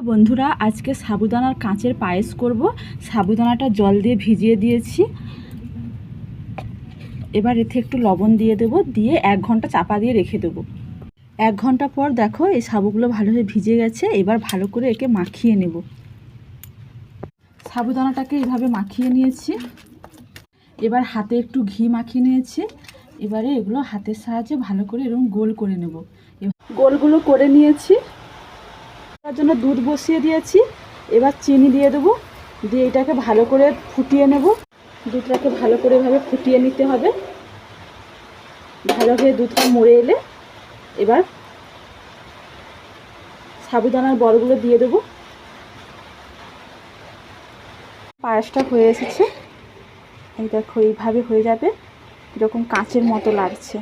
বন্ধুরা, আজকে সাবুদানার কাঁচের পায়েস করব। সাবুদানাটা জল দিয়ে ভিজিয়ে দিয়েছি। এবার এতে একটু লবণ দিয়ে দেব, দিয়ে 1 ঘন্টা চাপা দিয়ে রেখে দেব। 1 ঘন্টা পর দেখো এই সাবুগুলো ভালোভাবে ভিজে গেছে। এবার ভালো করে একে মাখিয়ে নেব। সাবুদানাটাকে এইভাবে মাখিয়ে নিয়েছি। এবার হাতে একটু ঘি মাখিয়ে নিয়েছি। এবারে এগুলো হাতের সাহায্যে ভালো করে এরকম গোল করে নেব। গোলগুলো করে নিয়েছি। তার জন্য দুধ বসিয়ে দিয়েছি। এবার চিনি দিয়ে দেবো, দিয়ে এটাকে ভালো করে ফুটিয়ে নেব। দুধটাকে ভালো করে এভাবে ফুটিয়ে নিতে হবে। ভালো করে দুধটা মরে এলে এবার সাবুদানার বড়গুলো দিয়ে দেবো। পায়েসটা হয়ে এসেছে। এই দেখো এইভাবে হয়ে যাবে, এরকম কাঁচের মতো লাগছে।